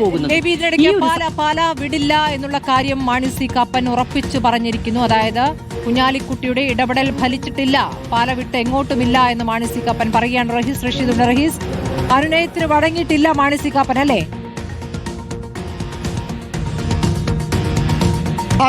പോകുന്നത്. പാല വിടില്ല എന്നുള്ള കാര്യം മാണി സി കാപ്പൻ ഉറപ്പിച്ചു പറഞ്ഞിരിക്കുന്നു. അതായത് കുഞ്ഞാലിക്കുട്ടിയുടെ ഇടപെടൽ ഫലിച്ചിട്ടില്ല, പാല വിട്ട് എങ്ങോട്ടുമില്ല എന്ന് മാണി സി കാപ്പൻ പറയുകയാണ്. റഹീസ് അനുനയത്തിന് വഴങ്ങിയിട്ടില്ല മാണി സി കാപ്പൻ അല്ലേ?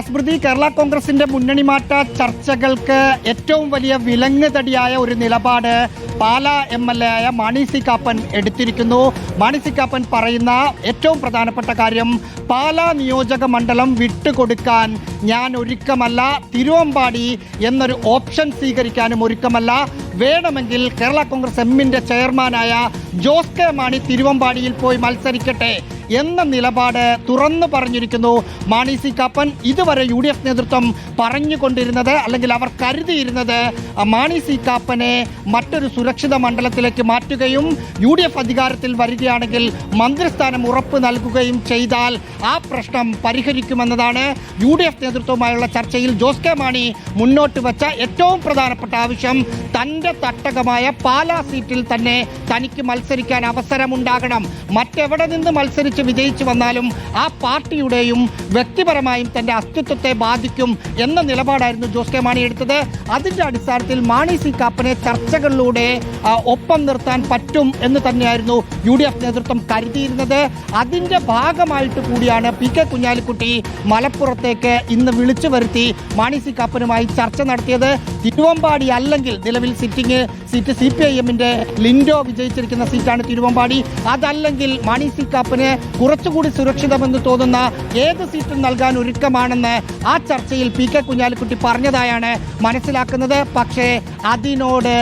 സ്മൃതി, കേരള കോൺഗ്രസിന്റെ മുന്നണി മാറ്റ ചർച്ചകൾക്ക് ഏറ്റവും വലിയ വിലങ്ങുതടിയായ ഒരു നിലപാട് പാല MLA ആയ മാണി സി കാപ്പൻ എടുത്തിരിക്കുന്നു. മാണി സി കാപ്പൻ പറയുന്ന ഏറ്റവും പ്രധാനപ്പെട്ട കാര്യം, പാല നിയോജക മണ്ഡലം വിട്ടുകൊടുക്കാൻ ഞാൻ ഒരുക്കമല്ല, തിരുവമ്പാടി എന്നൊരു ഓപ്ഷൻ സ്വീകരിക്കാനും ഒരുക്കമല്ല, വേണമെങ്കിൽ കേരള കോൺഗ്രസ് എമ്മിന്റെ ചെയർമാനായ ജോസ് കെ മാണി തിരുവമ്പാടിയിൽ പോയി മത്സരിക്കട്ടെ എന്ന നിലപാട് തുറന്നു പറഞ്ഞിരിക്കുന്നു മാണി സി കാപ്പൻ. ഇതുവരെ UDF നേതൃത്വം പറഞ്ഞുകൊണ്ടിരുന്നത്, അല്ലെങ്കിൽ അവർ കരുതിയിരുന്നത്, മാണി സി കാപ്പനെ മറ്റൊരു സുരക്ഷിത മണ്ഡലത്തിലേക്ക് മാറ്റുകയും UDF അധികാരത്തിൽ വരികയാണെങ്കിൽ മന്ത്രിസ്ഥാനം ഉറപ്പ് നൽകുകയും ചെയ്താൽ ആ പ്രശ്നം പരിഹരിക്കുമെന്നതാണ്. UDF നേതൃത്വവുമായുള്ള ചർച്ചയിൽ ജോസ് കെ മാണി മുന്നോട്ട് വെച്ച ഏറ്റവും പ്രധാനപ്പെട്ട ആവശ്യം, തൻ്റെ തട്ടകമായ പാലാ സീറ്റിൽ തന്നെ തനിക്ക് മത്സരിക്കാൻ അവസരമുണ്ടാകണം. മറ്റെവിടെ നിന്ന് മത്സരിച്ച് വിജയിച്ചു വന്നാലും ആ പാർട്ടിയുടെയും വ്യക്തിപരമായും തന്റെ അസ്തിത്വത്തെ ബാധിക്കും എന്ന നിലപാടായിരുന്നു ജോസ് കെ മാണി എടുത്തത്. അതിന്റെ അടിസ്ഥാനത്തിൽ മാണി സി കാപ്പനെ ചർച്ചകളിലൂടെ ഒപ്പം നിർത്താൻ പറ്റും എന്ന് തന്നെയായിരുന്നു UDF നേതൃത്വം കരുതിയിരുന്നത്. അതിന്റെ ഭാഗമായിട്ട് കൂടിയാണ് PK കുഞ്ഞാലിക്കുട്ടി മലപ്പുറത്തേക്ക് ഇന്ന് വിളിച്ചു വരുത്തി മാണി സി കാപ്പനുമായി ചർച്ച നടത്തിയത്. തിരുവമ്പാടി അല്ലെങ്കിൽ നിലവിൽ സിറ്റിംഗ് സീറ്റ് CPIMന്റെ ലിൻഡോ വിജയിച്ചിരിക്കുന്ന സീറ്റാണ് തിരുവമ്പാടി. അതല്ലെങ്കിൽ മാണി സി കാപ്പന് കുറച്ചുകൂടി സുരക്ഷിതമെന്ന് തോന്നുന്ന ഏത് സീറ്റും നൽകാൻ ഒരുക്കമാണെന്ന് ആ ചർച്ചയിൽ PK കുഞ്ഞാലിക്കുട്ടി പറഞ്ഞതായാണ് മനസ്സിലാക്കുന്നത്. പക്ഷേ അതിനോട്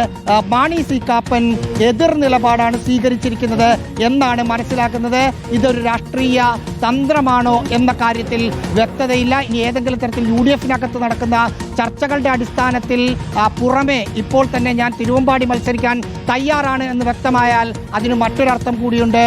മാണി സി കാപ്പൻ എതിർ നിലപാടാണ് സ്വീകരിച്ചിരിക്കുന്നത് എന്നാണ് മനസ്സിലാക്കുന്നത്. ഇതൊരു രാഷ്ട്രീയ തന്ത്രമാണോ എന്ന കാര്യത്തിൽ വ്യക്തതയില്ല. ഇനി ഏതെങ്കിലും തരത്തിൽ UDFനകത്ത് നടക്കുന്ന ചർച്ചകളുടെ അടിസ്ഥാനത്തിൽ പുറമെ ഇപ്പോൾ തന്നെ ഞാൻ തിരുവമ്പാടി മത്സരിക്കാൻ തയ്യാറാണ് എന്ന് വ്യക്തമായാൽ അതിന് മറ്റൊരർത്ഥം കൂടിയുണ്ട്.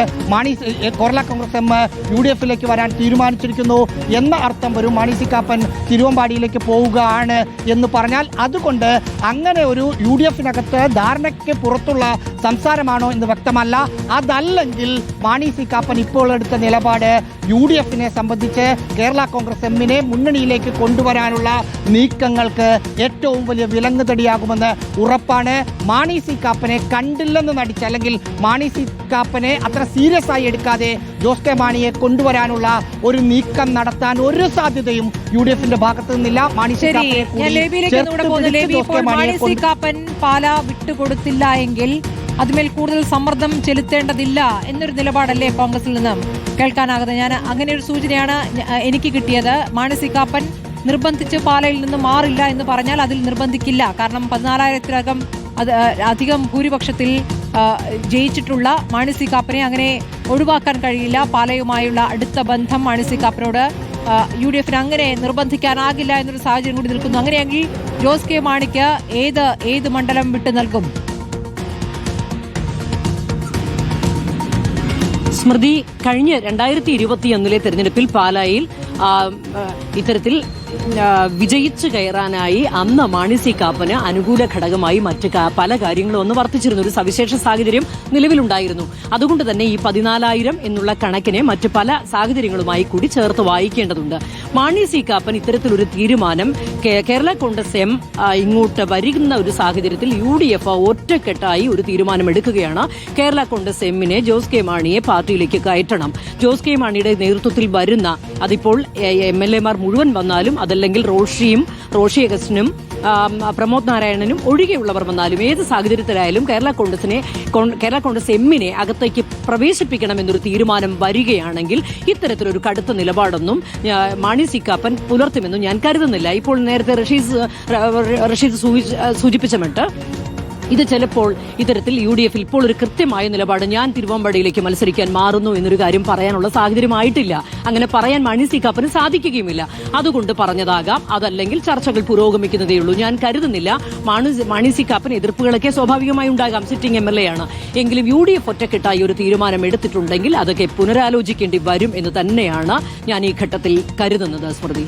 കേരള കോൺഗ്രസ് എം UDFിലേക്ക് വരാൻ തീരുമാനിച്ചിരിക്കുന്നു എന്ന അർത്ഥം വരും. മാണി സി കാപ്പൻ തിരുവമ്പാടിയിലേക്ക് പോവുകയാണ് എന്ന് പറഞ്ഞാൽ അതുകൊണ്ട് അങ്ങനെ ഒരു UDFനകത്ത് ധാരണയ്ക്ക് പുറത്തുള്ള സംസാരമാണോ എന്ന് വ്യക്തമല്ല. അതല്ലെങ്കിൽ മാണി സി കാപ്പൻ ഇപ്പോൾ എടുത്ത നിലപാട് UDFനെ സംബന്ധിച്ച് കേരള കോൺഗ്രസ് എമ്മിനെ മുന്നണിയിലേക്ക് കൊണ്ടുവരാനുള്ള നീക്കങ്ങൾക്ക് ഏറ്റവും വലിയ വിലങ്ങുതടിയാകുമെന്ന് ഉറപ്പാണ്. മാണി സി കാപ്പനെ കണ്ടില്ലെന്ന് നടിച്ച്, അല്ലെങ്കിൽ മാണി സി കാപ്പനെ അത്ര സീരിയസ് ആയി എടുക്കാതെ ജോസ് കെ മാണിയെ കൊണ്ടുവരാനുള്ള ഒരു നീക്കം നടത്താൻ ഒരു സാധ്യതയും UDFന്റെ ഭാഗത്തു നിന്നില്ല. മാണി സി കാപ്പൻ പാല വിട്ടുകൊടുത്തില്ല എങ്കിൽ അതിന്മേൽ കൂടുതൽ സമ്മർദ്ദം ചെലുത്തേണ്ടതില്ല എന്നൊരു നിലപാടല്ലേ കോൺഗ്രസിൽ നിന്നും കേൾക്കാനാകുന്നത്. ഞാൻ അങ്ങനെ ഒരു സൂചനയാണ് എനിക്ക് കിട്ടിയത്. മാണി സി കാപ്പൻ നിർബന്ധിച്ച് പാലയിൽ നിന്ന് മാറില്ല എന്ന് പറഞ്ഞാൽ അതിൽ നിർബന്ധിക്കില്ല. കാരണം 14,000-ത്തിലകം അധികം ഭൂരിപക്ഷത്തിൽ ജയിച്ചിട്ടുള്ള മാണി സി കാപ്പനെ അങ്ങനെ ഒഴിവാക്കാൻ കഴിയില്ല. പാലയുമായുള്ള അടുത്ത ബന്ധം മാണി സി കാപ്പനോട് UDFന് അങ്ങനെ നിർബന്ധിക്കാനാകില്ല എന്നൊരു സാഹചര്യം കൂടി നിൽക്കുന്നു. അങ്ങനെയെങ്കിൽ ജോസ് കെ മാണിക്ക് ഏത് മണ്ഡലം വിട്ടു നൽകും? സ്മൃതി, കഴിഞ്ഞ 2021 തെരഞ്ഞെടുപ്പിൽ പാലായിൽ ഇത്തരത്തിൽ വിജയിച്ചു കയറാനായി അന്ന് മാണി സി കാപ്പന് അനുകൂല ഘടകമായി മറ്റ് പല കാര്യങ്ങളും ഒന്ന് വർദ്ധിച്ചിരുന്നു. ഒരു സവിശേഷ സാഹചര്യം നിലവിലുണ്ടായിരുന്നു. അതുകൊണ്ട് തന്നെ ഈ 14,000 എന്നുള്ള കണക്കിനെ മറ്റ് പല സാഹചര്യങ്ങളുമായി കൂടി ചേർത്ത് വായിക്കേണ്ടതുണ്ട്. മാണി സി കാപ്പൻ ഇത്തരത്തിലൊരു തീരുമാനം കേരള കോൺഗ്രസ് എം ഇങ്ങോട്ട് വരുന്ന ഒരു സാഹചര്യത്തിൽ UDF ഒറ്റക്കെട്ടായി ഒരു തീരുമാനം എടുക്കുകയാണ്. കേരള കോൺഗ്രസ് എമ്മിനെ ജോസ് കെ മാണിയെ പാർട്ടിയിലേക്ക് കയറ്റണം. ജോസ് കെ മാണിയുടെ നേതൃത്വത്തിൽ വരുന്ന, അതിപ്പോൾ MLA-മാർ മുഴുവൻ വന്നാലും അതല്ലെങ്കിൽ റോഷി അഗസ്റ്റിനും പ്രമോദ് നാരായണനും ഒഴികെയുള്ളവർ വന്നാലും ഏത് സാഹചര്യത്തിലായാലും കേരള കോൺഗ്രസ് എമ്മിനെ അകത്തേക്ക് പ്രവേശിപ്പിക്കണം എന്നൊരു തീരുമാനം വരികയാണെങ്കിൽ ഇത്തരത്തിലൊരു കടുത്ത നിലപാടൊന്നും മാണി സി കാപ്പൻ പുലർത്തുമെന്നും ഞാൻ കരുതുന്നില്ല. ഇപ്പോൾ നേരത്തെ റഷീദ് സൂചിപ്പിച്ച മട്ട് ഇത് ചിലപ്പോൾ ഇത്തരത്തിൽ UDFിൽ ഇപ്പോൾ ഒരു കൃത്യമായ നിലപാട്, ഞാൻ തിരുവമ്പാടിയിലേക്ക് മത്സരിക്കാൻ മാറുന്നു എന്നൊരു കാര്യം പറയാനുള്ള സാഹചര്യമായിട്ടില്ല. അങ്ങനെ പറയാൻ മാണി സി കാപ്പന് സാധിക്കുകയുമില്ല. അതുകൊണ്ട് പറഞ്ഞതാകാം. അതല്ലെങ്കിൽ ചർച്ചകൾ പുരോഗമിക്കുന്നതേയുള്ളൂ. ഞാൻ കരുതുന്നില്ല. മാണി സി കാപ്പൻ എതിർപ്പുകളൊക്കെ സ്വാഭാവികമായി ഉണ്ടാകാം. സിറ്റിംഗ് MLA ആണ്. എങ്കിലും UDF ഒറ്റക്കെട്ടായി ഒരു തീരുമാനം എടുത്തിട്ടുണ്ടെങ്കിൽ അതൊക്കെ പുനരാലോചിക്കേണ്ടി വരും എന്ന് തന്നെയാണ് ഞാൻ ഈ ഘട്ടത്തിൽ കരുതുന്നത്. സ്മൃതി.